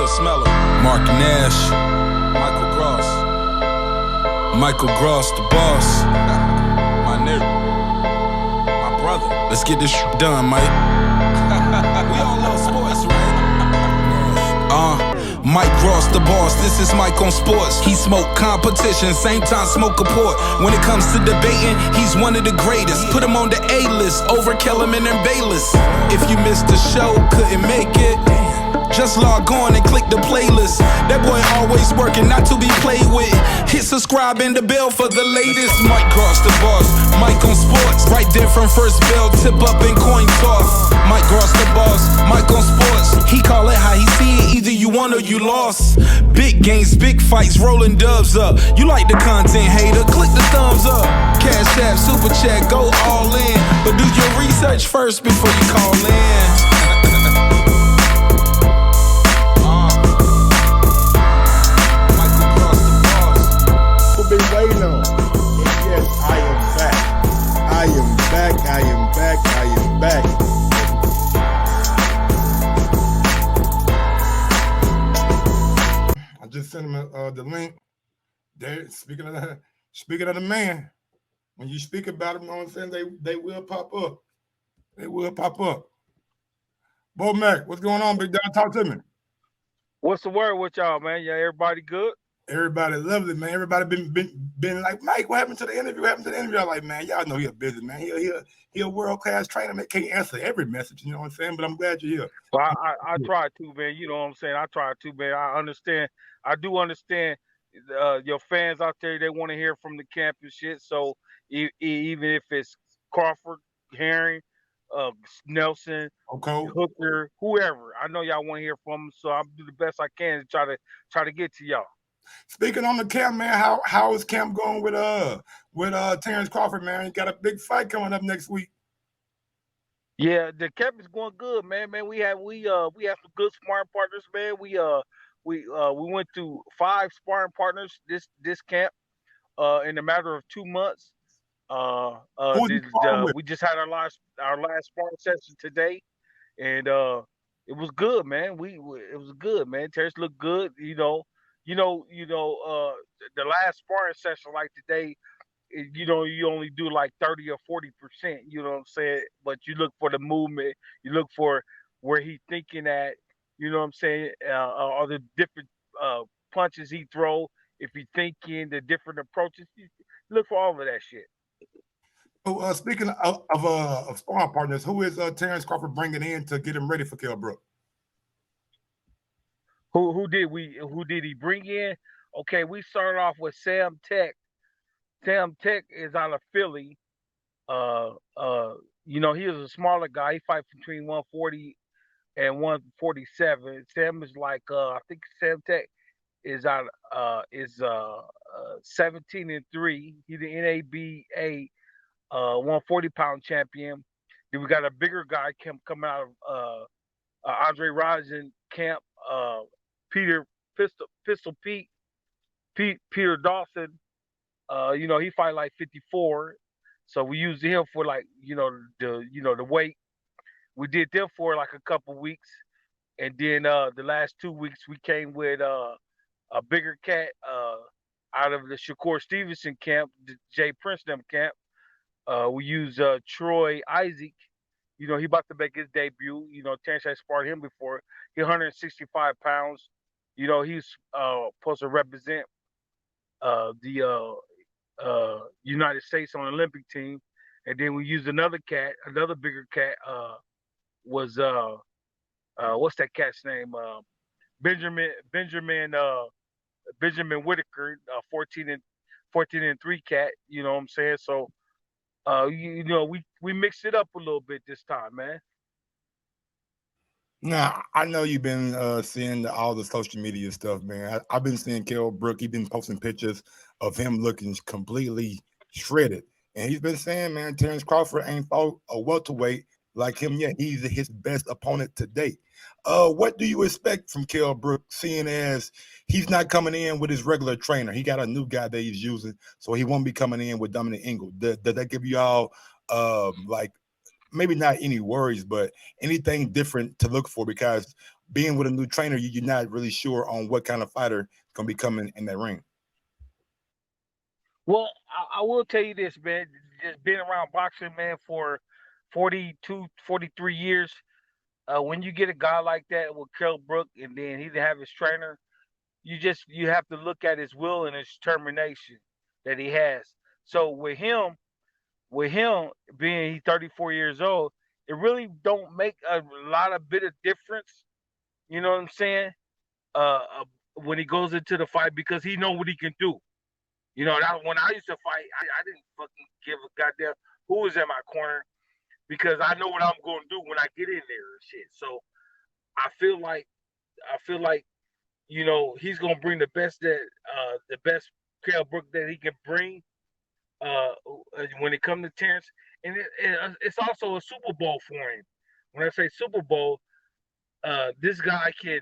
still smell him. Mark Nash, Michael Gross, the boss. My nigga, my brother. Let's get this done, Mike. We all love sports, right? Mike Gross, the boss. This is Mike on sports. He smoke competition, same time smoke a port. When it comes to debating, he's one of the greatest. Put him on the A-list over Kellerman and Bayless. If you missed the show, couldn't make it, just log on and click the playlist. That boy always working, not to be played with. Hit subscribe and the bell for the latest. Mike Gross, the boss. Mike on sports. Right there from first bell, tip up and coin toss. Mike Gross, the boss. Mike on sports. He call it how he see it. Either you won or you lost. Big games, big fights, rolling dubs up. You like the content, hater? Click the thumbs up. Cashapp, super chat, go all in. But do your research first before you call in. Been waiting on. And yes, I am back. I am back. I am back. I am back. I just sent him the link. There, speaking of the man, when you speak about him, you know what I'm saying, they will pop up. They will pop up. Bo Mac, what's going on, big dog? Talk to me. What's the word with y'all, man? Yeah, everybody good? Everybody lovely, man. Everybody been like, Mike, what happened to the interview? What happened to the interview? I'm like, man, y'all know he's busy, man. He a world-class trainer. Man, can't answer every message, you know what I'm saying? But I'm glad you're here. Well, I try to, man. You know what I'm saying? I try to, man. I understand. I do understand your fans out there, they want to hear from the camp and shit. So even if it's Crawford, Herring, Nelson, okay, Hooker, whoever, I know y'all want to hear from them. So I'll do the best I can to try to get to y'all. Speaking on the camp, man, how is camp going with Terrence Crawford, man? You got a big fight coming up next week. Yeah, the camp is going good, man. We have some good sparring partners, man. We went through 5 sparring partners this camp in a matter of 2 months. We just had our last sparring session today, and it was good, man. It was good, man. Terrence looked good, the last sparring session like today, you only do like 30 or 40%, you know what I'm saying? But you look for the movement, you look for where he's thinking at, you know what I'm saying? All the different punches he throw, if he's thinking, the different approaches, you look for all of that shit. So, speaking of sparring partners, who is Terrence Crawford bringing in to get him ready for Kell Brook? Who did he bring in? Okay, we started off with Sam Tech. Sam Tech is out of Philly. He is a smaller guy. He fights between 140 and 147. Sam is like I think Sam Tech is 17-3. He's the NABA 140-pound champion. Then we got a bigger guy coming out of Andre Rising camp. Peter Pistol Pete, Peter Dawson, he fight like 54. So we used him for like, the weight. We did them for like a couple weeks. And then the last 2 weeks we came with a bigger cat out of the Shakur Stevenson camp, the Jay Prince camp. We used Troy Isaac. He about to make his debut. Terrence has sparred him before. He's 165 pounds. He's supposed to represent the United States on the Olympic team. And then we used another bigger cat, was what's that cat's name? Benjamin Whitaker, 14-3 cat. You know what I'm saying? So we mixed it up a little bit this time, man. Now, I know you've been seeing all the social media stuff, man. I've been seeing Kell Brook. He's been posting pictures of him looking completely shredded. And he's been saying, man, Terrence Crawford ain't fought a welterweight like him yet. He's his best opponent to date. What do you expect from Kell Brook, seeing as he's not coming in with his regular trainer? He got a new guy that he's using, so he won't be coming in with Dominic Ingle. Does that give you all maybe not any worries, but anything different to look for? Because being with a new trainer, you're not really sure on what kind of fighter is going to be coming in that ring. Well, I will tell you this, man. Just being around boxing, man, for 42, 43 years, when you get a guy like that with Kell Brook, and then he didn't have his trainer, you have to look at his will and his determination that he has. So with him being he's 34 years old, it really don't make a lot of bit of difference. You know what I'm saying? When he goes into the fight, because he know what he can do. You know, that when I used to fight, I didn't fucking give a goddamn who was in my corner, because I know what I'm going to do when I get in there and shit. So I feel like you know, he's gonna bring the best Kell Brook that he can bring uh, when it comes to Terrence, and it's also a Super Bowl for him. When I say Super Bowl, this guy can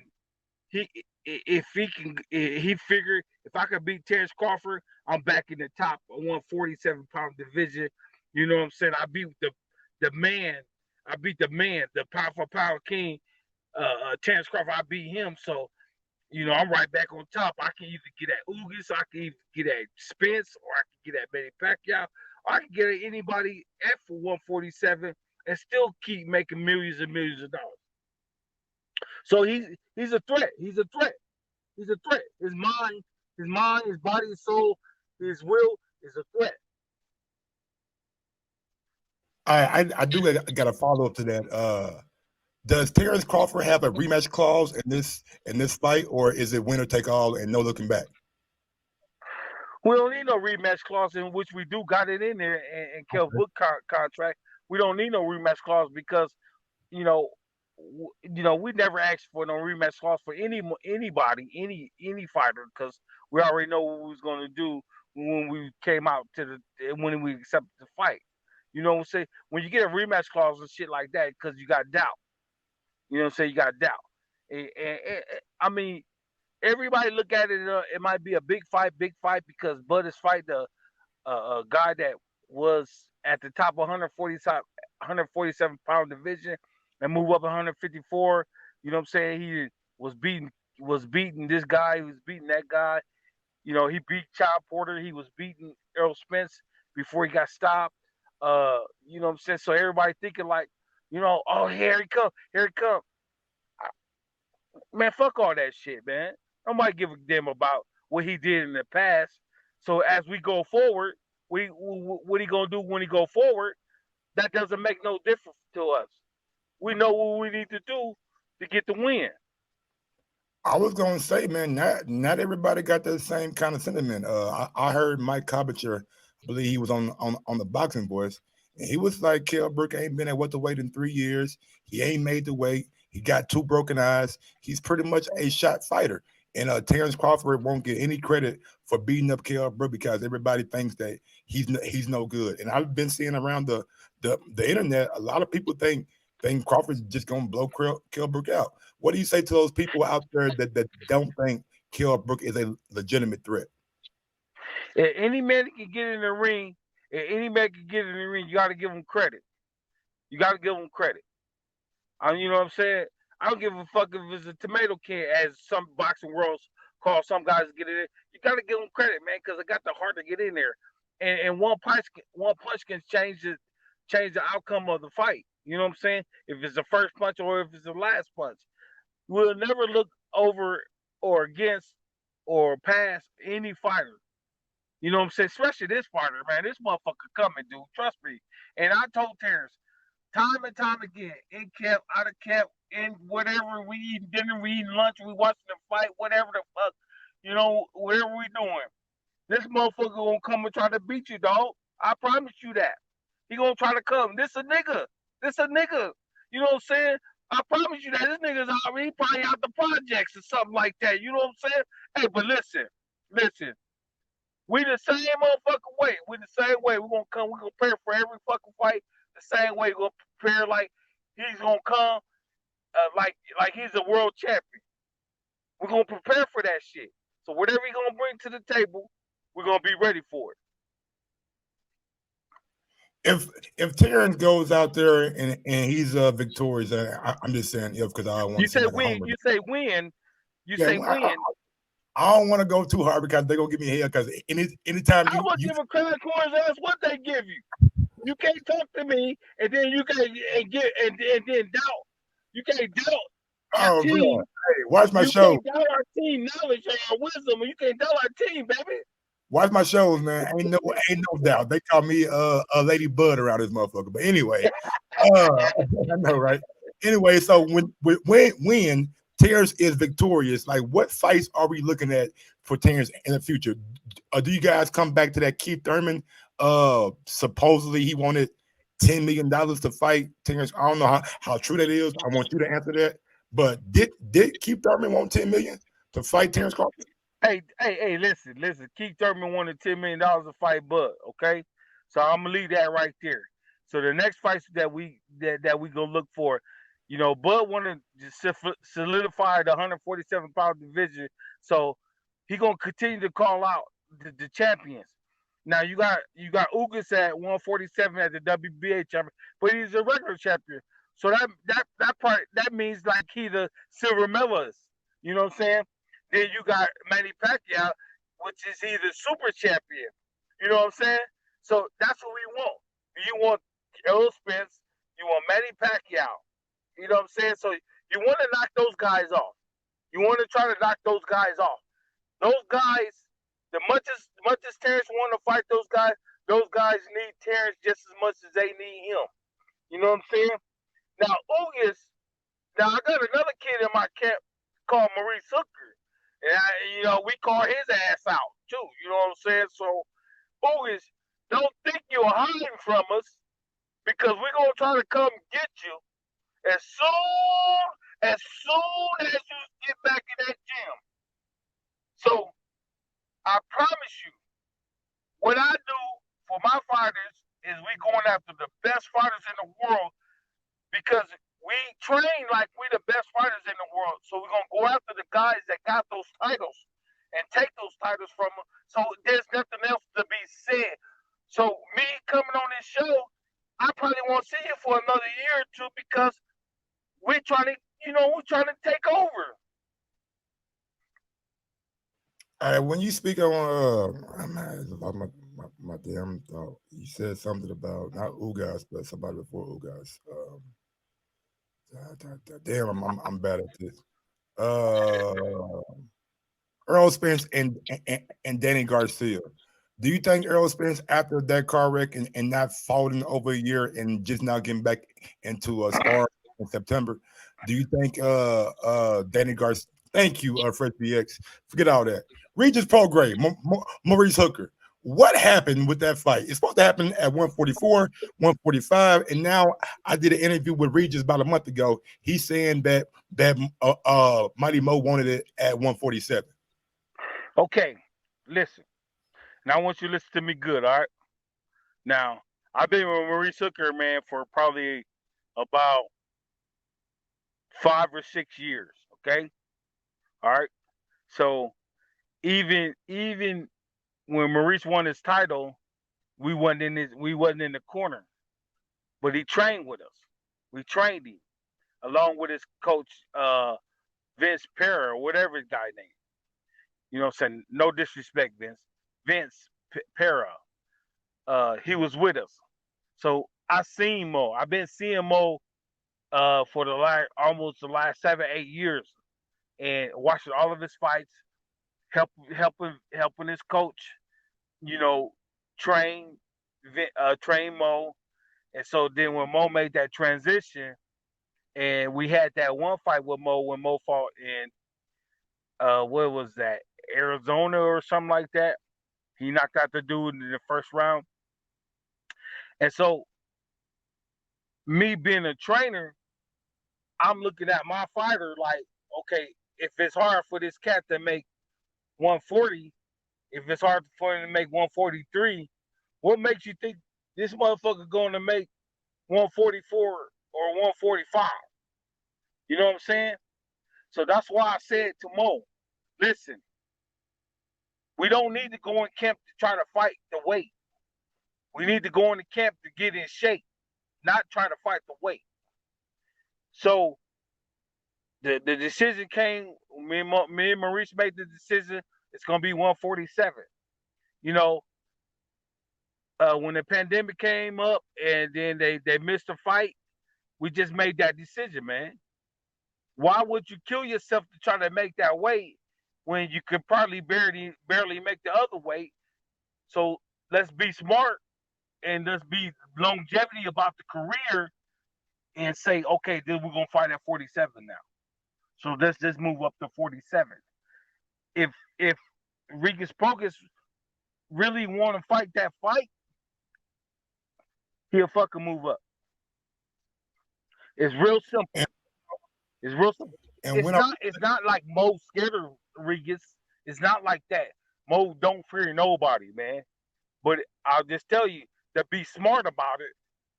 he if he can he figured if I could beat Terrence Crawford, I'm back in the top 147-pound division. You know what I'm saying? I beat the man. I beat the man, the pound for pound king, Terrence Crawford. I beat him, so you know, I'm right back on top. I can either get at Ugas, I can either get at Spence, or I can get at Manny Pacquiao, or I can get at anybody at 147 and still keep making millions and millions of dollars. So he's a threat. He's a threat. He's a threat. His mind, his body, his soul, his will is a threat. I do got a follow up to that. Does Terrence Crawford have a rematch clause in this fight, or is it winner take all and no looking back? We don't need no rematch clause, in which we do got it in there in Kell Brook contract. We don't need no rematch clause because you know we never asked for no rematch clause for anybody, any fighter, because we already know what we was going to do when we came out when we accepted the fight. You know what I'm saying? When you get a rematch clause and shit like that, because you got doubt. You know what I'm saying? You got doubt. I mean, everybody look at it. It might be a big fight because Bud is fighting a guy that was at the top 147-pound division and move up 154. You know what I'm saying? He was beating this guy. He was beating that guy. You know, he beat Child Porter. He was beating Errol Spence before he got stopped. You know what I'm saying? So everybody thinking like, you know, oh, here he come. Man, fuck all that shit, man. Nobody give a damn about what he did in the past. So as we go forward, what he gonna do when he go forward? That doesn't make no difference to us. We know what we need to do to get the win. I was gonna say, man, not everybody got the same kind of sentiment. I heard Mike Cobbetcher, I believe he was on the Boxing Voice, and he was like, Kell Brook ain't been at welterweight in 3 years. He ain't made the weight. He got 2 broken eyes. He's pretty much a shot fighter. And Terrence Crawford won't get any credit for beating up Kell Brook because everybody thinks that he's no good. And I've been seeing around the internet, a lot of people think Crawford's just gonna blow Kell Brook out. What do you say to those people out there that don't think Kell Brook is a legitimate threat? If any man that can get in the ring, you got to give him credit. You got to give him credit. You know what I'm saying? I don't give a fuck if it's a tomato can, as some boxing worlds call some guys to get in there. You got to give them credit, man, because they got the heart to get in there. And one punch can change the outcome of the fight. You know what I'm saying? If it's the first punch or if it's the last punch. We'll never look over or against or past any fighter. You know what I'm saying? Especially this fighter, man. This motherfucker coming, dude. Trust me. And I told Terrence, time and time again, in camp, out of camp, in whatever, we eating dinner, we eating lunch, we watching the fight, whatever the fuck, you know, whatever we doing. This motherfucker gonna come and try to beat you, dog. I promise you that. He gonna try to come. This a nigga. You know what I'm saying? I promise you that. This nigga's already, he probably out the projects or something like that. You know what I'm saying? Hey, but listen. We the same motherfucking way. We the same way. We're gonna come. We're gonna prepare for every fucking fight the same way. We're gonna prepare like he's gonna come, like he's a world champion. We're gonna prepare for that shit. So whatever he's gonna bring to the table, we're gonna be ready for it. if Terrence goes out there and he's victorious, I'm just saying if because I don't want You to seem say like a win. homer. You say win. You Yeah, say win. I don't want to go too hard because they're gonna give me hell. Because anytime I would give a crash course ass what they give you. You can't talk to me and then you can and then doubt. You can't doubt our oh god, team. hey, watch my You show. can't doubt our team knowledge or our wisdom. You can't doubt our team, baby. Watch my shows, man. Ain't no doubt. They call me a Lady Bud around this motherfucker. But anyway, I know, right? Anyway, so when Terrence is victorious, like what fights are we looking at for Terrence in the future? Do you guys come back to that Keith Thurman? Supposedly he wanted $10 million to fight Terrence. I don't know how true that is. I want you to answer that. But did Keith Thurman want $10 million to fight Terrence Crawford? Hey, listen. Keith Thurman wanted $10 million to fight Bud, okay? So I'm gonna leave that right there. So the next fights that we gonna look for, Bud wanted to solidify the 147-pound division. So he gonna continue to call out the champions. Now you got Ugas at 147 as the WBA champion, but he's a regular champion. So that means like he the silver medalist. You know what I'm saying? Then you got Manny Pacquiao, which is he the super champion. You know what I'm saying? So that's what we want. You want Errol Spence, you want Manny Pacquiao. You know what I'm saying? So you want to knock those guys off. You want to try to knock those guys off. Those guys, much as Terrence want to fight those guys need Terrence just as much as they need him. You know what I'm saying? Now I got another kid in my camp called Maurice Hooker. And we call his ass out too. You know what I'm saying? So Ugas, don't think you're hiding from us because we're gonna try to come get you as soon as you get back in that gym. So I promise you, what I do for my fighters is we going after the best fighters in the world because we train like we the best fighters in the world. So we're gonna go after the guys that got those titles and take those titles from them. So there's nothing else to be said. So me coming on this show, I probably won't see you for another year or two because we're trying to take over. All right, when you speak on, my damn thought. You said something about not Ugas, but somebody before Ugas. Damn, I'm bad at this. Uh, Earl Spence and Danny Garcia. Do you think Earl Spence, after that car wreck and not folding over a year and just now getting back into a spar in September, do you think Danny Garcia? Thank you, Fresh BX. Forget all that. Regis Prograde, Maurice Hooker. What happened with that fight? It's supposed to happen at 144, 145, and now I did an interview with Regis about a month ago. He's saying that Mighty Mo wanted it at 147. Okay, listen. Now I want you to listen to me good, all right? Now, I've been with Maurice Hooker, man, for probably about 5 or 6 years, okay? All right. So even when Maurice won his title, we wasn't in the corner. But he trained with us. We trained him along with his coach Vince Pera or whatever his guy name. You know what I'm saying? No disrespect, Vince. Pera. He was with us. So I seen Mo. I've been seeing Mo for almost the last 7, 8 years, and watching all of his fights, helping his coach, you know, train train Mo. And so then when Mo made that transition, and we had that one fight with Mo when Mo fought in what was that, Arizona or something like that. He knocked out the dude in the first round. And so me being a trainer, I'm looking at my fighter like, okay, if it's hard for this cat to make 140, if it's hard for him to make 143, what makes you think this motherfucker going to make 144 or 145? You know what I'm saying? So that's why I said to Mo, listen, we don't need to go in camp to try to fight the weight. We need to go into camp to get in shape, not try to fight the weight. So the decision came. Me and Maurice made the decision. It's gonna be 147. You know, when the pandemic came up and then they missed the fight, we just made that decision, man. Why would you kill yourself to try to make that weight when you could probably barely make the other weight? So let's be smart and let's be longevity about the career and say, okay, then we're gonna fight at 47 now. So let's just move up to 47. If Regis Progress really want to fight that fight, he'll fucking move up. It's real simple. It's real simple. It's not like Mo scared of Regis. It's not like that. Mo don't fear nobody, man. But I'll just tell you to be smart about it.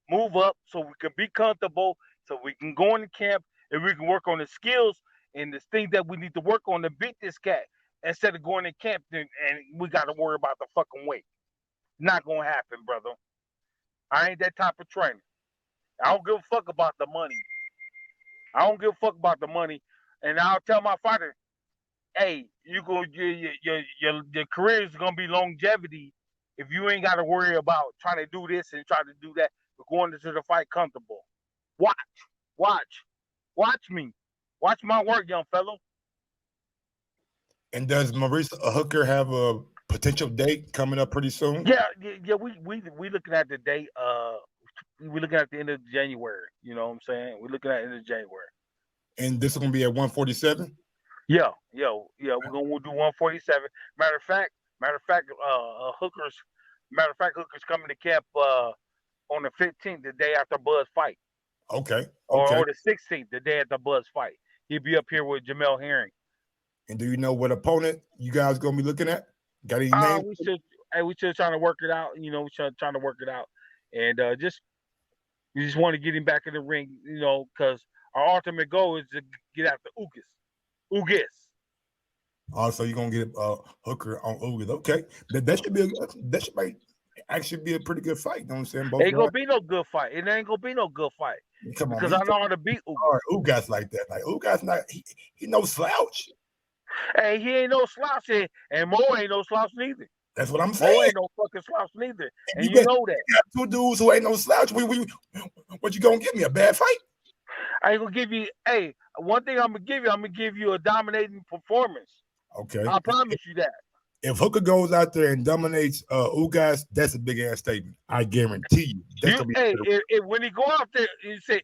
Move up so we can be comfortable, so we can go into camp and we can work on the skills and the things that we need to work on to beat this cat instead of going to camp and we got to worry about the fucking weight. Not gonna happen, brother. I ain't that type of trainer. I don't give a fuck about the money. I don't give a fuck about the money, and I'll tell my fighter, "Hey, your career is gonna be longevity if you ain't got to worry about trying to do this and try to do that. We're going into the fight comfortable. Watch me. Watch my work, young fellow." And does Maurice Hooker have a potential date coming up pretty soon? Yeah. We looking at the date. We're looking at the end of January. You know what I'm saying? We're looking at the end of January. And this is gonna be at 147. Yeah. We're gonna do 147. Matter of fact, Hooker's coming to camp on the 15th, the day after Buzz fight. Okay. Or the 16th, the day after Buzz fight. He'll be up here with Jamel Herring. And do you know what opponent you guys gonna be looking at? Got any names? We still trying to work it out. You know, we're trying to work it out, and we just want to get him back in the ring. You know, because our ultimate goal is to get after Ugas. Also, you're gonna get Hooker on Ugas. Okay, that should actually be a pretty good fight. You know what I'm saying? It ain't gonna be no good fight. It ain't gonna be no good fight. Come on, because I know how to beat Ugas. Ugas like that. Like Ugas, not he no slouch. Hey, he ain't no slouch, and Mo ain't no slouch neither. That's what I'm saying. Mo ain't no fucking slouch neither, and you know that. You got two dudes who ain't no slouch. What you gonna give me, a bad fight? I ain't gonna give you. Hey, one thing I'm gonna give you a dominating performance. Okay, I promise you that. If Hooker goes out there and dominates Ugas, that's a big ass statement. I guarantee you. When he go out there, you say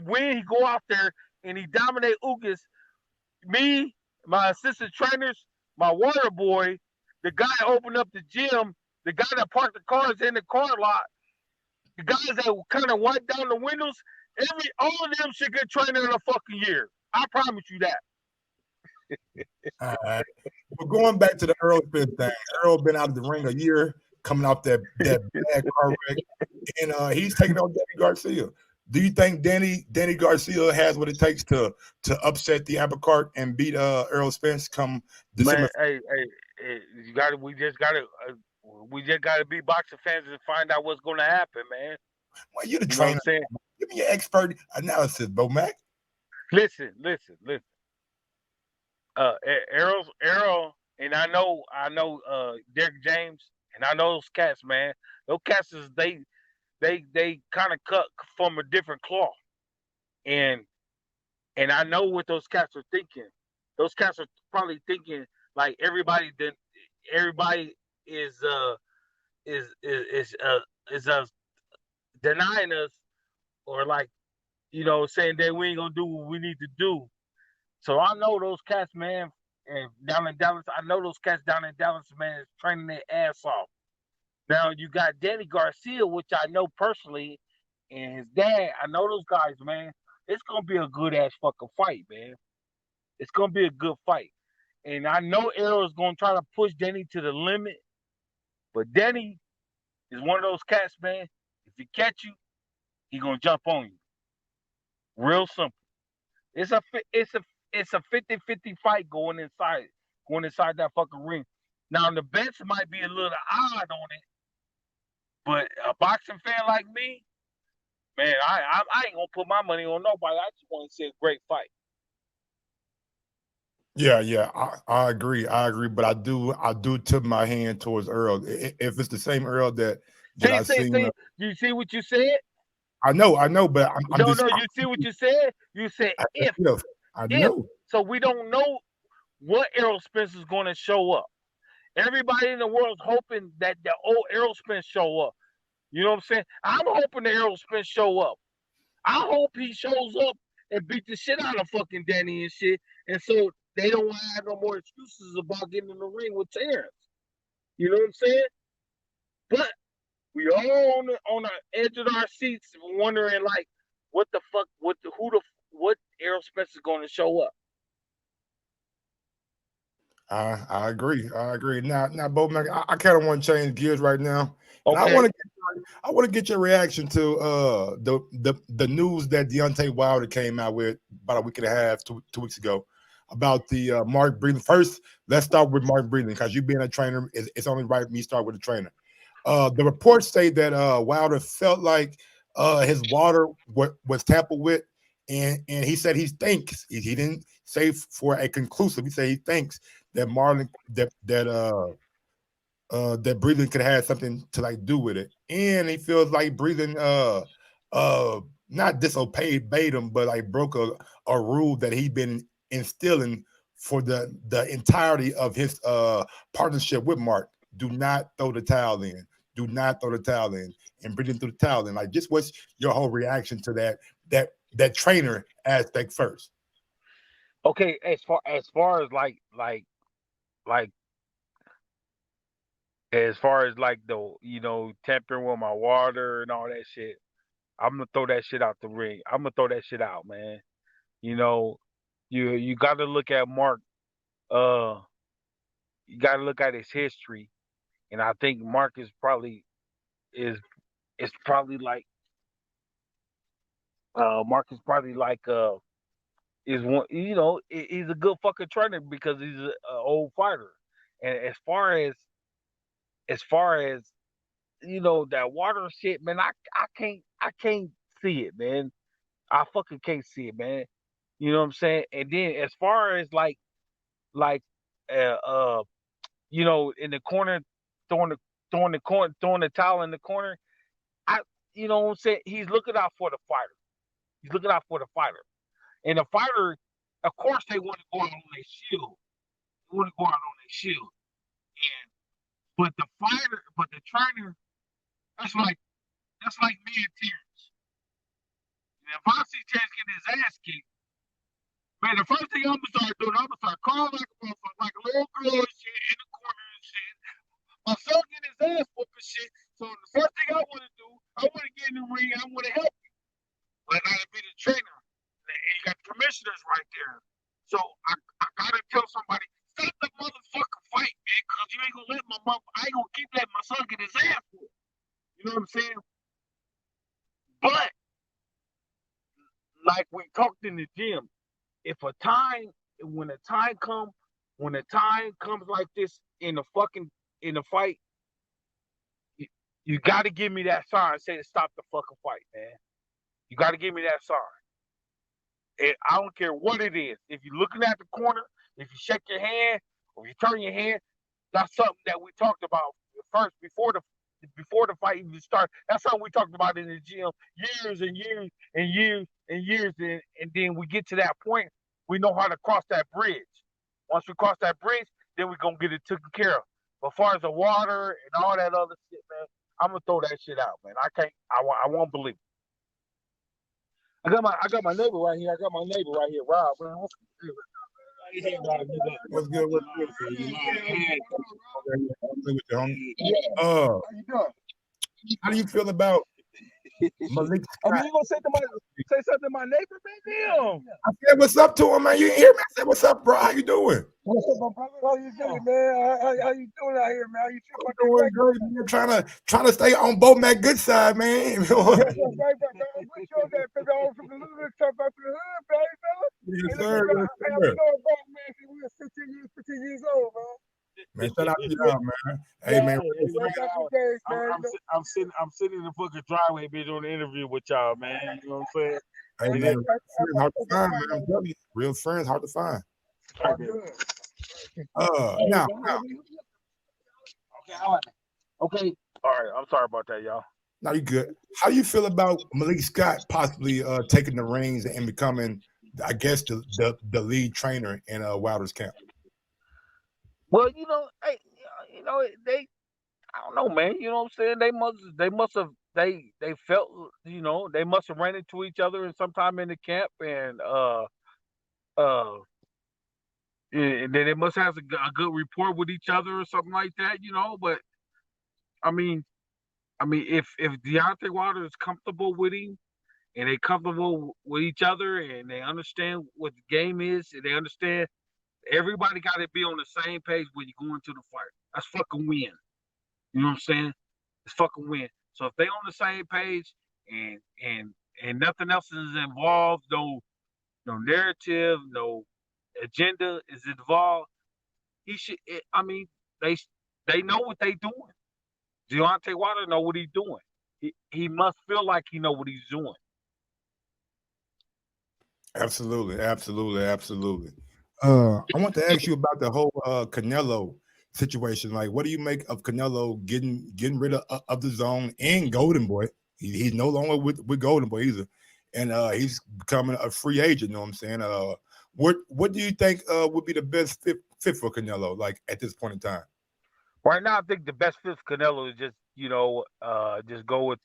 when he go out there and he dominate Ugas, me, my assistant trainers, my water boy, the guy opened up the gym, the guy that parked the cars in the car lot, the guys that kind of wipe down the windows, all of them should get trained in a fucking year. I promise you that. All right. We're going back to the Earl Spence thing. Earl been out of the ring a year, coming off that bad car wreck, and he's taking on Danny Garcia. Do you think Danny Garcia has what it takes to upset the apple cart and beat Earl Spence come December? Man, we just gotta be boxing fans and find out what's gonna happen, man. Well, you're the trainer. Give me your expert analysis, Bo Mac. Listen. Errol, and I know Derek James, and I know those cats, man. Those cats they kind of cut from a different cloth, and I know what those cats are thinking. Those cats are probably thinking like everybody is denying us, or like, you know, saying that we ain't gonna do what we need to do. So I know those cats, man, and down in Dallas. I know those cats down in Dallas, man, is training their ass off. Now you got Danny Garcia, which I know personally, and his dad. I know those guys, man. It's gonna be a good ass fucking fight, man. It's gonna be a good fight, and I know Errol is gonna try to push Danny to the limit, but Danny is one of those cats, man. If he catch you, he gonna jump on you. Real simple. It's a 50-50 fight going inside that fucking ring. Now the bench might be a little odd on it, But a boxing fan like me, man, I ain't gonna put my money on nobody. I just want to see a great fight. Yeah, I agree. But I do tip my hand towards Earl. If it's the same Earl that I seen, you see what you said? I know, but I'm No, just. no, you see what you said? You said if. I know. So we don't know what Errol Spence is going to show up. Everybody in the world's hoping that the old Errol Spence show up. You know what I'm saying? I'm hoping the Errol Spence show up. I hope he shows up and beat the shit out of fucking Danny and shit. And so they don't want to have no more excuses about getting in the ring with Terrence. You know what I'm saying? But we all on the edge of our seats wondering like what the fuck, what Errol Spence is going to show up. I agree. Now, Bo, I kind of want to change gears right now. Okay. I want to get your reaction to the news that Deontay Wilder came out with about a week and a half, 2 weeks ago, about the Mark Breeden. First, let's start with Mark Breeden because you being a trainer, it's only right me start with a trainer. The reports say that Wilder felt like his water was tampered with, and he said he thinks he didn't say for a conclusive. He said he thinks that that Breeden could have something to like do with it, and he feels like Breeden not disobeyed him, but like broke a rule that he'd been instilling for the entirety of his partnership with Mark. Do not throw the towel in. Do not throw the towel in. And Breeden threw the towel in. Like, just what's your whole reaction to that trainer aspect first? Okay, as far as like as far as like the tampering with my water and all that shit, I'm gonna throw that shit out the ring. I'm gonna throw that shit out, man. You got to look at Mark. You got to look at his history, and I think Mark is probably like Mark is probably like is one. He's a good fucking trainer because he's an old fighter. And as far as that water shit, man, I can't see it, man. I fucking can't see it, man. You know what I'm saying? And then as far as like in the corner throwing the towel in the corner, you know what I'm saying? He's looking out for the fighter. He's looking out for the fighter. And the fighter, of course, they want to go out on their shield. They want to go out on their shield. But the trainer, that's like me and Terrence. And if I see Terrence getting his ass kicked, man, the first thing I'm gonna start doing, I'm gonna start crawling like a motherfucker, like a little girl and shit in the corner and shit. My son getting his ass whooped and shit. So the first thing I want to do, I want to get in the ring. I want to help you. But I gotta be the trainer. And you got the commissioners right there. So I gotta tell somebody, stop the motherfucking fight, man, because you ain't gonna let I ain't gonna keep letting my son get his ass whooped. You know what I'm saying? But like we talked in the gym, when the time comes like this in the fight, you got to give me that sign. Say to stop the fucking fight, man. You got to give me that sign. And I don't care what it is. If you're looking at the corner, if you shake your hand or you turn your hand, that's something that we talked about first before the fight even started. That's something we talked about in the gym years and years and years and years. And then we get to that point, we know how to cross that bridge. Once we cross that bridge, then we're going to get it taken care of. But as far as the water and all that other shit, man, I'm going to throw that shit out, man. I won't believe it. I got my neighbor right here. Rob, man. What's good? How do you feel about Malik Scott? You gonna say something to my neighbor, man? Damn. I said what's up to him, man. You didn't hear me? I said, what's up, bro? How you doing? What's up, my brother? How you doing, man? How you doing out here, man? How you doing great, man. Trying to stay on Bo Mac good side, man. Yes, sir. We know about man, we were 15 years old, man. Man, shout out to y'all, man. Hey, man. I'm sitting in the fucking driveway, bitch, on the interview with y'all, man. You know what I'm saying? Hey, man, real friends hard to find, man. I'm telling you, real friends hard to find. Now. Okay. All right. I'm sorry about that, y'all. Now you good. How you feel about Malik Scott possibly taking the reins and becoming, I guess, the lead trainer in Wilder's camp? Well, I don't know, man. You know what I'm saying? They must have felt, they must have ran into each other in sometime in the camp, and and then they must have a good rapport with each other or something like that, But I mean, if Deontay Wilder is comfortable with him and they comfortable with each other and they understand what the game is and they understand everybody got to be on the same page when you go into the fight. That's fucking win. You know what I'm saying? It's fucking win. So if they on the same page and nothing else is involved, no narrative, no agenda is involved, he should. They know what they doing. Deontay Wilder know what he's doing. He must feel like he know what he's doing. Absolutely. I want to ask you about the whole Canelo situation. Like, what do you make of Canelo getting rid of the zone and Golden Boy? He's no longer with Golden Boy either, and he's becoming a free agent. You know what I'm saying? What do you think would be the best fit for Canelo? Like at this point in time. Right now, I think the best fit for Canelo is just just go with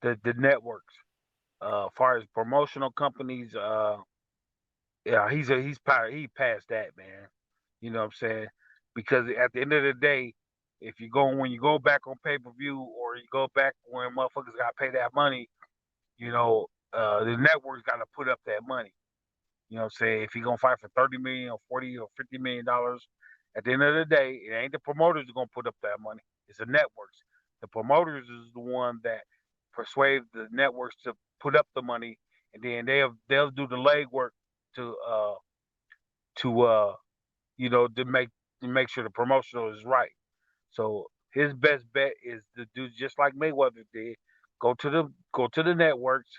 the networks. As far as promotional companies, yeah, he passed that, man. You know what I'm saying? Because at the end of the day, when you go back on pay-per-view or you go back when motherfuckers got to pay that money, the networks got to put up that money. You know what I'm saying? If you're gonna fight for $30 million or $40 or $50 million, at the end of the day, it ain't the promoters who gonna put up that money. It's the networks. The promoters is the one that persuade the networks to put up the money, and then they'll do the legwork to make sure the promotional is right. So his best bet is to do just like Mayweather did. Go to the networks,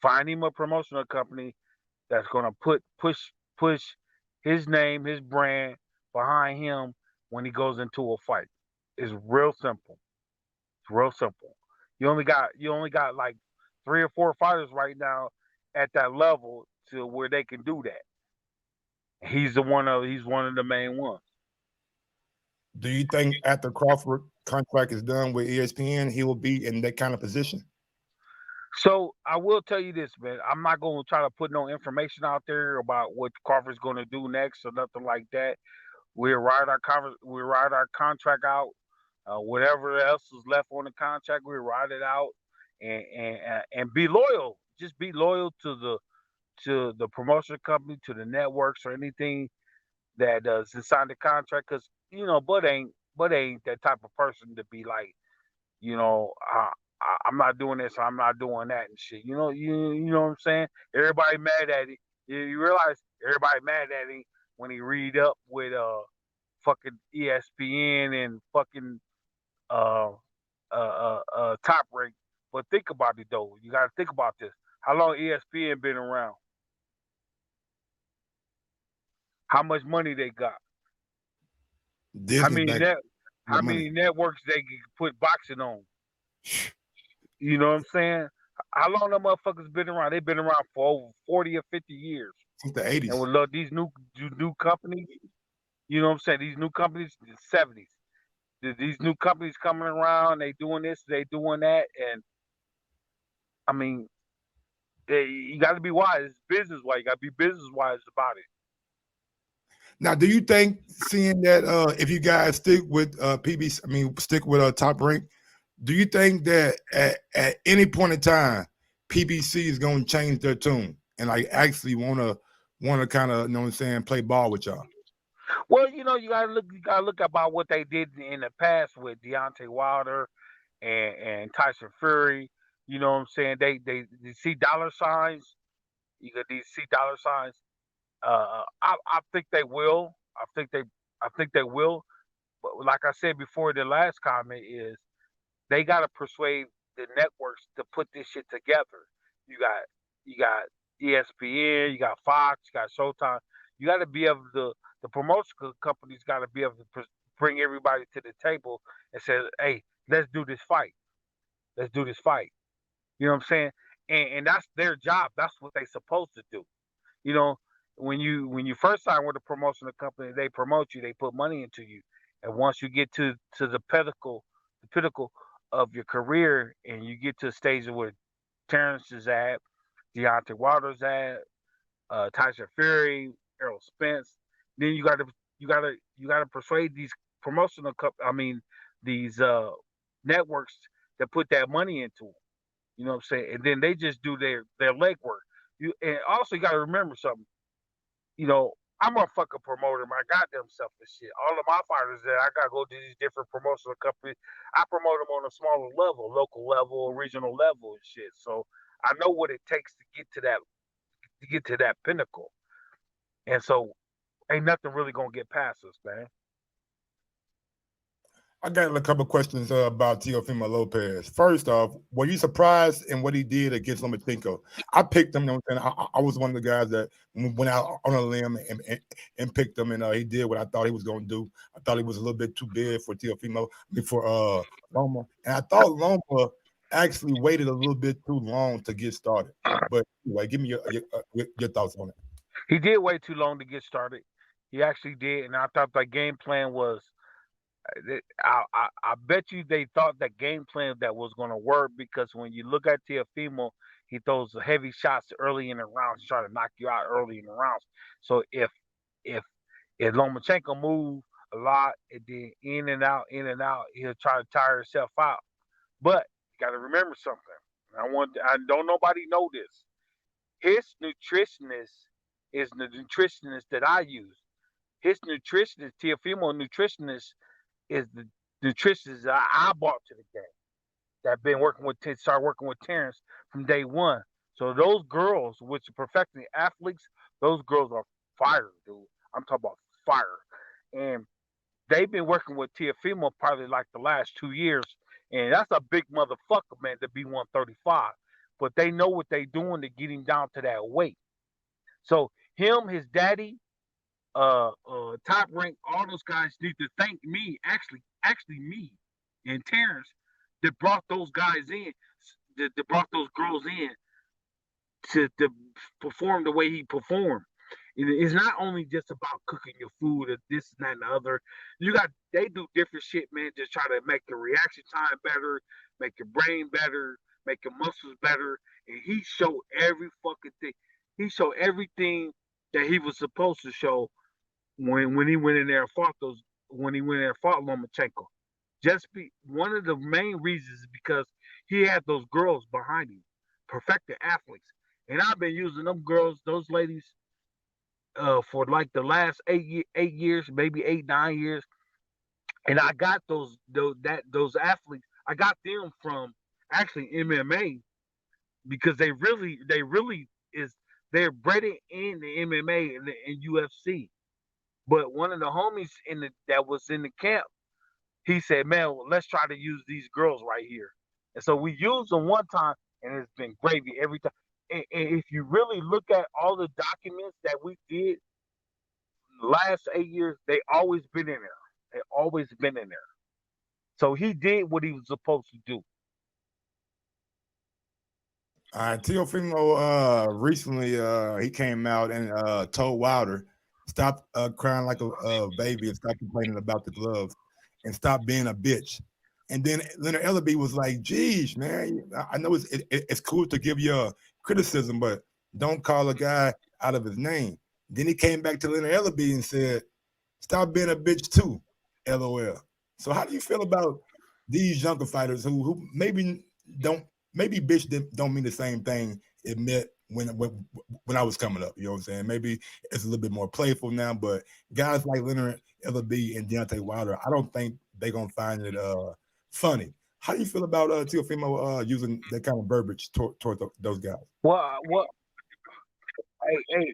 find him a promotional company that's gonna push his name, his brand behind him when he goes into a fight. It's real simple. It's real simple. You only got like 3 or 4 fighters right now at that level to where they can do that. He's one of the main ones. Do you think after Crawford contract is done with ESPN, he will be in that kind of position? So I will tell you this, man. I'm not going to try to put no information out there about what Crawford's going to do next or nothing like that. We'll ride our contract out. Whatever else is left on the contract, we'll ride it out and be loyal. Just be loyal to the promotion company, to the networks, or anything that is inside the contract. Because Bud ain't that type of person to be like, I'm not doing this, I'm not doing that and shit. You know what I'm saying? Everybody mad at it. You realize everybody mad at him when he read up with fucking ESPN and fucking Top Rank. But think about it though. You got to think about this. How long ESPN been around? How much money they got? Disney How many networks they can put boxing on? You know what I'm saying? How long them motherfuckers been around? They've been around for over 40 or 50 years. Since the 80s. And with these new companies, you know what I'm saying? These new companies, the 70s. These new companies coming around, they doing this, they doing that. And, I mean, you got to be wise. It's business-wise. You got to be business-wise about it. Now, do you think, seeing that if you guys stick with PBC, stick with Top Rank, do you think that at any point in time, PBC is going to change their tune and like actually want to kind of, you know what I'm saying, play ball with y'all? Well, you gotta look about what they did in the past with Deontay Wilder and Tyson Fury. You know what I'm saying? They see dollar signs. You got these see dollar signs. I think they will. I think they will. But like I said before, the last comment is they got to persuade the networks to put this shit together. You got you got ESPN, you got Fox, you got Showtime. You got to be able to. The promotional companies got to be able to bring everybody to the table and say, "Hey, let's do this fight. Let's do this fight." You know what I'm saying? And that's their job. That's what they supposed to do. You know, when you first sign with a promotional company, they promote you, they put money into you, and once you get to the pinnacle of your career, and you get to a stage where Terrence is at, Deontay Wilder's at, Tyson Fury, Errol Spence, then you gotta persuade these these networks that put that money into them. You know what I'm saying? And then they just do their legwork. And also you gotta remember something. You know, I'm a fucking promoter, my goddamn self and shit. All of my fighters that I gotta go to these different promotional companies. I promote them on a smaller level, local level, regional level and shit. So I know what it takes to get to that pinnacle. And so ain't nothing really gonna get past us, man. I got a couple of questions about Teofimo Lopez. First off, were you surprised in what he did against Lomachenko? I picked him. You know what I'm saying? I was one of the guys that went out on a limb and picked him, and he did what I thought he was going to do. I thought he was a little bit too big for Teofimo, for Loma, and I thought Loma actually waited a little bit too long to get started. But anyway, give me your thoughts on it. He did wait too long to get started. He actually did, and I thought that game plan was. I bet you they thought that game plan that was going to work because when you look at Teofimo, he throws heavy shots early in the rounds, try to knock you out early in the rounds. So if if Lomachenko move a lot and then in and out, he'll try to tire himself out. But you got to remember something. I don't nobody know this. His nutritionist is the nutritionist that I use. His nutritionist, Teofimo nutritionist, is the nutritionists that I brought to the game that been started working with Terrence from day one. So those girls, which are perfecting athletes, those girls are fire, dude. I'm talking about fire. And they've been working with Teofimo probably like the last 2 years. And that's a big motherfucker, man, to be 135. But they know what they're doing to get him down to that weight. So him, his daddy, Top Rank, all those guys need to thank me, actually me and Terrence that brought those guys in, that brought those girls in to perform the way he performed. It's not only just about cooking your food or this and that and the other. They do different shit, man, just try to make your reaction time better, make your brain better, make your muscles better. And he showed every fucking thing. He showed everything that he was supposed to show when he went in there and fought Lomachenko. One of the main reasons is because he had those girls behind him, perfected athletes. And I've been using them girls, those ladies, for like the last 8 years, maybe 8, 9 years. And I got those athletes. I got them from actually MMA because they're bred in the MMA and the UFC. But one of the homies that was in the camp, he said, "Man, well, let's try to use these girls right here." And so we used them one time, and it's been gravy every time. And if you really look at all the documents that we did the last 8 years, they always been in there. They always been in there. So he did what he was supposed to do. All right, Teofimo recently he came out and told Wilder, stop crying like a baby and stop complaining about the gloves and stop being a bitch. And then Leonard Ellaby was like, geez, man, I know it's cool to give you criticism, but don't call a guy out of his name. Then he came back to Leonard Ellaby and said, stop being a bitch too, LOL. So how do you feel about these younger fighters who maybe bitch don't mean the same thing it meant when I was coming up? You know what I'm saying? Maybe it's a little bit more playful now, but guys like Leonard Ellaby and Deontay Wilder, I don't think they're gonna find it funny. How do you feel about Teofimo using that kind of verbiage toward those guys? Well, hey,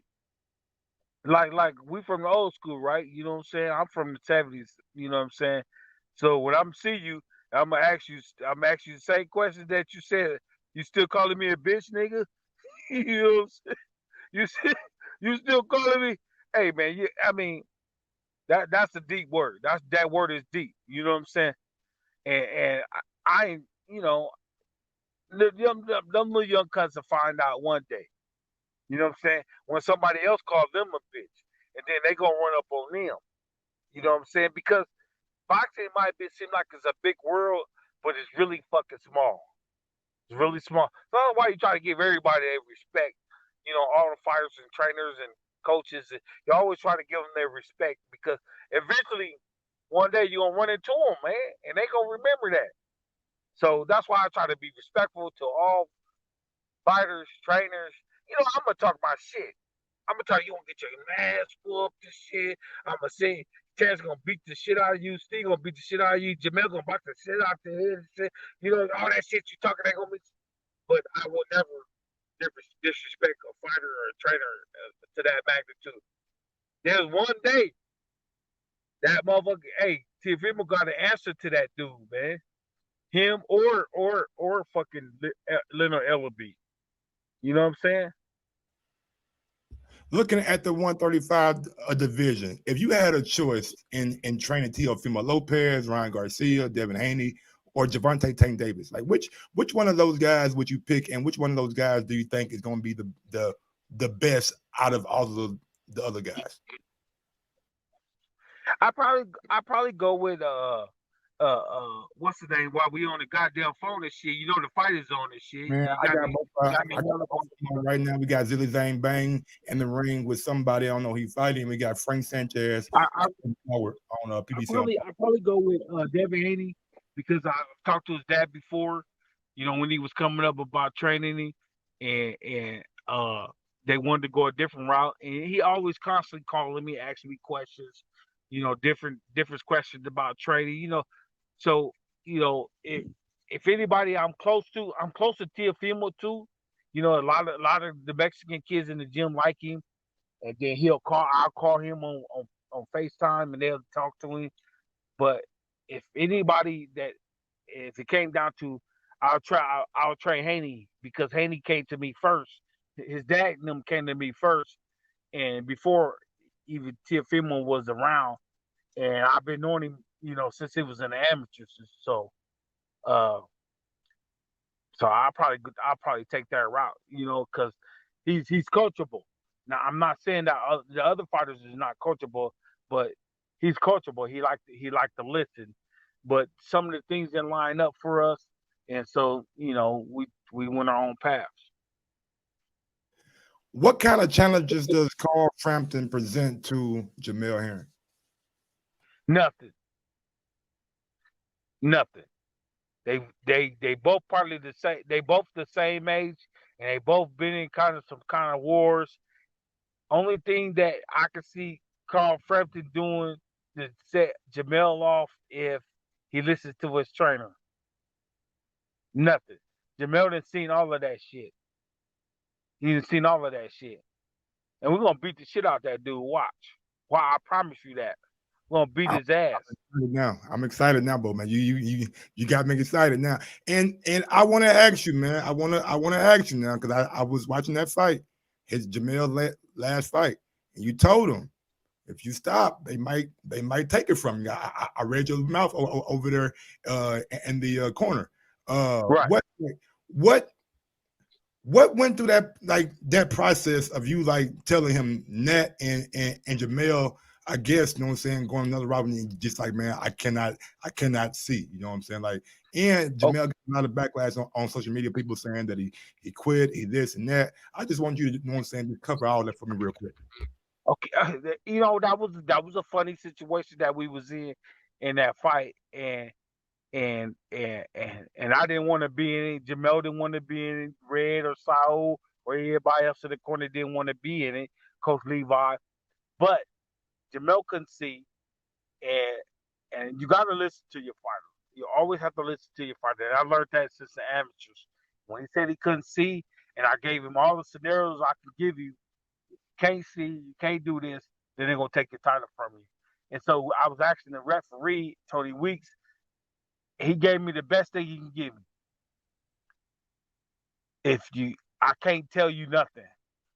like we from the old school, right? You know what I'm saying? I'm from the '70s. You know what I'm saying? So when I'm see you, I'm gonna ask you the same question that you said. You still calling me a bitch, nigga? You know what I'm saying? You still, you still calling me? Hey man, I mean that's a deep word. That word is deep. You know what I'm saying? And I ain't, you know, them little young cunts will find out one day. You know what I'm saying? When somebody else calls them a bitch, and then they gonna run up on them. You know what I'm saying? Because boxing might seem like it's a big world, but it's really fucking small. It's really small. So that's why you try to give everybody their respect. You know, all the fighters and trainers and coaches. You always try to give them their respect because eventually, one day you're gonna run into them, man, and they gonna remember that. So that's why I try to be respectful to all fighters, trainers. You know, I'm gonna talk my shit. I'm gonna tell you, gonna get your ass whooped and shit. I'm gonna say Ted's gonna beat the shit out of you. Steve gonna beat the shit out of you. Jamel gonna box the shit out the head and shit. You know, all that shit you talking ain't gonna be. But I will never disrespect a fighter or a trainer to that magnitude. There's one day that motherfucker, hey, Teofimo got an answer to that dude, man. Him or fucking Leonard Ellaby. You know what I'm saying? Looking at the 135 division, if you had a choice in training Teofimo Lopez, Ryan Garcia, Devin Haney, or Javante Tank Davis, like which one of those guys would you pick, and which one of those guys do you think is going to be the best out of all of the other guys? I probably go with what's the name? While we on the goddamn phone and shit, you know the fight is on and shit. Man, You I got got me. both. You I got me. got both of them right now. We got Zilly Zane Bang in the ring with somebody. I don't know who he's fighting. We got Frank Sanchez I, I, on I PBC. probably go with Devin Haney because I talked to his dad before. You know when he was coming up about training him, and they wanted to go a different route, and he always constantly calling me, asking me questions. You know, different questions about training. You know, so you know if anybody I'm close to Teofimo too. You know, a lot of the Mexican kids in the gym like him, and then I'll call him on FaceTime and they'll talk to him. But if anybody that if it came down to I'll train Haney because Haney came to me first. His dad and them came to me first, and before even Teofimo was around, and I've been knowing him, you know, since he was in the amateurs. Uh, so I'll probably take that route, you know, because he's coachable. Now I'm not saying that the other fighters is not coachable, but he's coachable. He liked to listen, but some of the things didn't line up for us, and so you know we went our own paths. What kind of challenges does Carl Frampton present to Jamel Herring? Nothing, nothing. They both partly the same. They both the same age, and they both been in kind of some kind of wars. Only thing that I can see Carl Frampton doing to set Jamel off if he listens to his trainer. Nothing. Jamel done seen all of that shit. He done seen all of that shit. And we're gonna beat the shit out that dude. Watch. Why I promise you that. We're gonna beat his ass. I'm excited now, Bo, man. You got me excited now. And I want to ask you, man. I want to ask you now because I was watching that fight, his Jamel last fight, and you told him if you stop, they might take it from you. I read your mouth over there in the corner. Right. What went through that process of you like telling him Nat and Jamel, I guess, you know what I'm saying, going another route and just like, man, I cannot see, you know what I'm saying? Like, and Jamel got a lot of backlash on social media, people saying that he quit, he this and that. I just want you to, you know what I'm saying, to cover all that for me real quick. Okay. You know, that was a funny situation that we was in that fight, and I didn't want to be in it. Jamel didn't want to be in it. Red or Saul or everybody else in the corner didn't want to be in it. Coach Levi, but Jamel couldn't see, and you got to listen to your fighter. You always have to listen to your fighter. And I learned that since the amateurs. When he said he couldn't see, and I gave him all the scenarios I could give you, can't see, you can't do this, then they're gonna take your title from you. And so I was asking the referee, Tony Weeks, he gave me the best thing he can give me. I can't tell you nothing.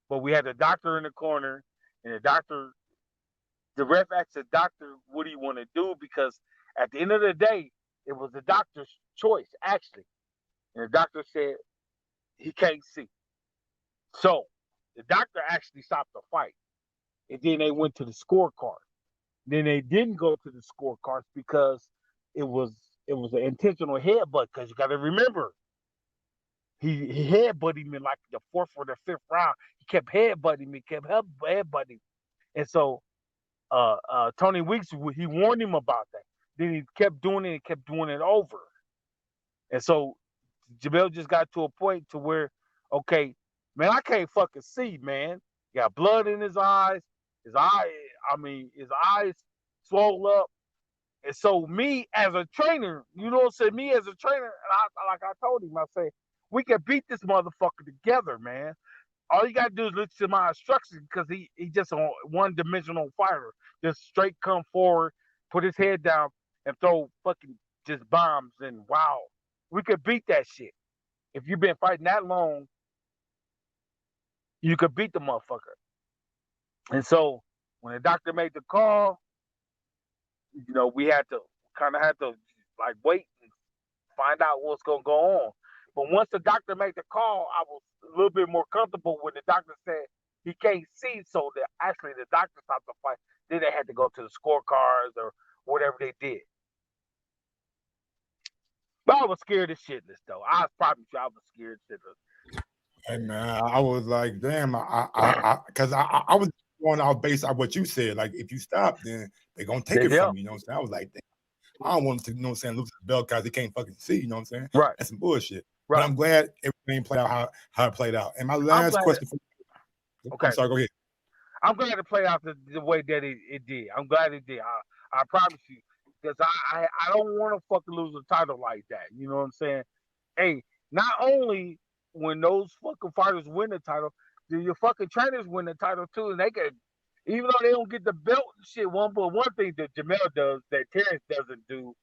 But we had the doctor in the corner, and the ref asked the doctor, what do you want to do? Because at the end of the day, it was the doctor's choice, actually. And the doctor said he can't see. So the doctor actually stopped the fight. And then they went to the scorecard. Then they didn't go to the scorecards because it was an intentional headbutt. Because you got to remember, he headbutted him in like the fourth or the fifth round. He kept headbutting me, kept headbutting. And so Tony Weeks, he warned him about that. Then he kept doing it and kept doing it over. And so Jamel just got to a point to where, okay, man, I can't fucking see, man. He got blood in his eyes. His eyes swole up. And so me as a trainer, you know what I'm saying? Me as a trainer, and like I told him, I say, we can beat this motherfucker together, man. All you gotta do is listen to my instructions because he just a one-dimensional fighter. Just straight come forward, put his head down, and throw fucking just bombs. And wow, we could beat that shit. If you've been fighting that long, you could beat the motherfucker. And so when the doctor made the call, you know, we had to like wait and find out what's gonna go on. But once the doctor made the call, I was a little bit more comfortable when the doctor said he can't see. So that actually the doctor stopped the fight. Then they had to go to the scorecards or whatever they did. But I was scared of shitless though. I was scared shitless. Hey man, I was like, damn, because I was going out based on what you said. Like, if you stop, then they're gonna take it from you. You know what I'm saying? I was like, damn, I don't want to, you know what I'm saying, lose the belt because they can't fucking see. You know what I'm saying? Right. That's some bullshit. Right. But I'm glad everything played out how it played out. And my last question. Okay. I'm sorry. Go ahead. I'm glad it played out the way that it did. I'm glad it did. I promise you, because I don't want to fucking lose a title like that. You know what I'm saying? Hey, not only when those fucking fighters win the title, do your fucking trainers win the title too? And they can, even though they don't get the belt and shit, one thing that Jamel does that Terrence doesn't do,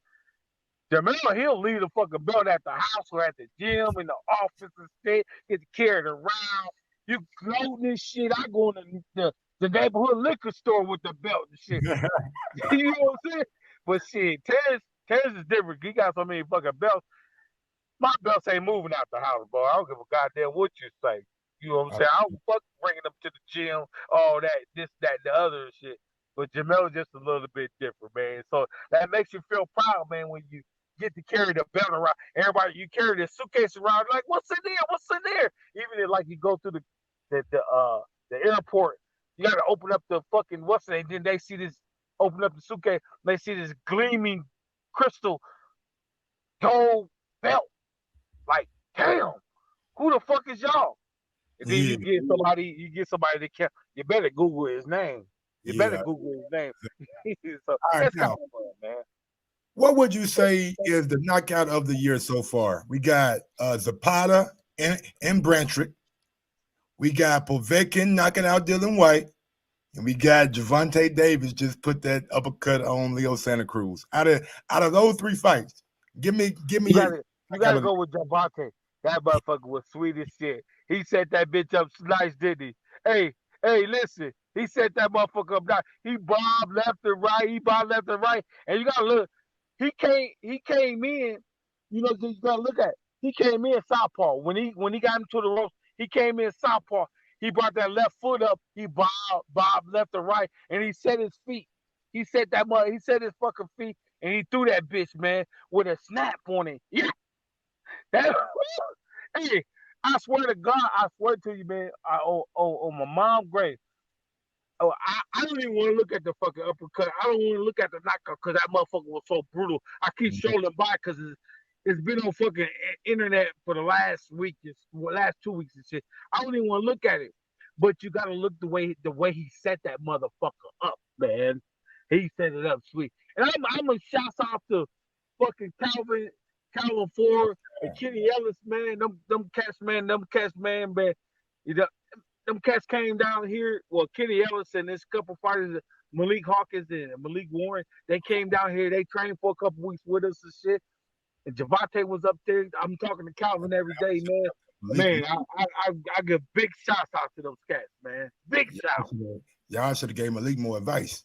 Jamel, he'll leave the fucking belt at the house or at the gym, in the office and shit, get to carry it around. You floating this shit. I go in the neighborhood liquor store with the belt and shit. You know what I'm saying? But shit, Terrence is different. He got so many fucking belts. My belts ain't moving out the house, bro. I don't give a goddamn what you say. You know what I'm saying? I don't fuck bringing them to the gym, all that, this, that, the other shit. But Jamel's just a little bit different, man. So that makes you feel proud, man, when you get to carry the belt around. Everybody, you carry the suitcase around, like, what's in there? What's in there? Even if, like, you go through the airport, you got to open up the fucking what's it? And then they see this, open up the suitcase, they see this gleaming crystal gold belt. Like, damn, who the fuck is y'all? And then you get somebody that can, you better Google his name. You better Google his name. So that's kind of fun, man. What would you say is the knockout of the year so far? We got Zapata and Brantrick. We got Povetkin knocking out Dylan White. And we got Gervonta Davis just put that uppercut on Leo Santa Cruz. Out of those three fights, give me. You gotta go with Gervonta. That motherfucker was sweet as shit. He set that bitch up nice, didn't he? Hey, listen. He set that motherfucker up nice. He bobbed left and right. And you gotta look. He came in. You know, you gotta look at it. He came in southpaw. When he got him to the ropes, he came in southpaw. He brought that left foot up. He bobbed left and right, and he set his feet. He set his fucking feet, and he threw that bitch, man, with a snap on it. Yeah. Hey, I swear to God, I swear to you, man, on my mom's grave. Oh, I don't even want to look at the fucking uppercut. I don't want to look at the knockout because that motherfucker was so brutal. I keep strolling by because it's been on fucking internet for the last 2 weeks and shit. I don't even want to look at it. But you gotta look the way he set that motherfucker up, man. He set it up sweet. And I'm a shout out to fucking Calvin Ford and Kenny Ellis, man. Them cats, man, man. You know, them cats came down here. Well, Kenny Ellis and this couple fighters, Malik Hawkins and Malik Warren, they came down here. They trained for a couple weeks with us and shit. And Javante was up there. I'm talking to Calvin every day, man. Man, I give big shouts out to those cats, man. Big shouts. Y'all should have gave Malik more advice.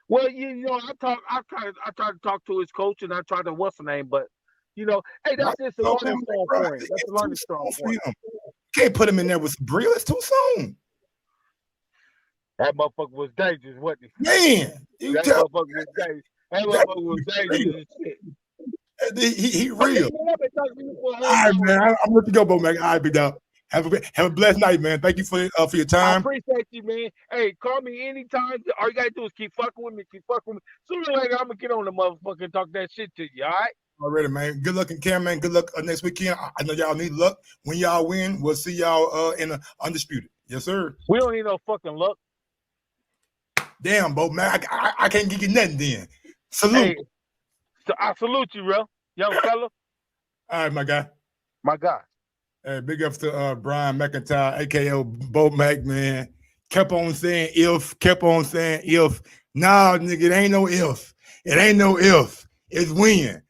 Well, you know, I try to talk to his coach, and I try to what's the name, but you know, hey, that's just a learning strong point. That's a learning strong point. Can't put him in there with Sabrina. It's too soon. That motherfucker was dangerous, wasn't he? Man, that motherfucker was dangerous. That motherfucker was dangerous as shit. He real. All right, man. I'm let you go, Bo, man. All right, big dog. Have a blessed night, man. Thank you for your time. I appreciate you, man. Hey, call me anytime. All you gotta do is keep fucking with me. Sooner or later, I'm gonna get on the motherfucker and talk that shit to you. All right. Already, man. Good luck in camp, man. Good luck next weekend. I know y'all need luck. When y'all win, we'll see y'all in the Undisputed. Yes, sir. We don't need no fucking luck. Damn, Bo, man. I can't give you nothing then. Salute. Hey, so I salute you, bro. Young fella. All right, my guy. My guy. Hey, big ups to Brian McIntyre, a.k.a. Bo Mac, man. Kept on saying if. Nah, nigga, it ain't no if. It ain't no if. It's when.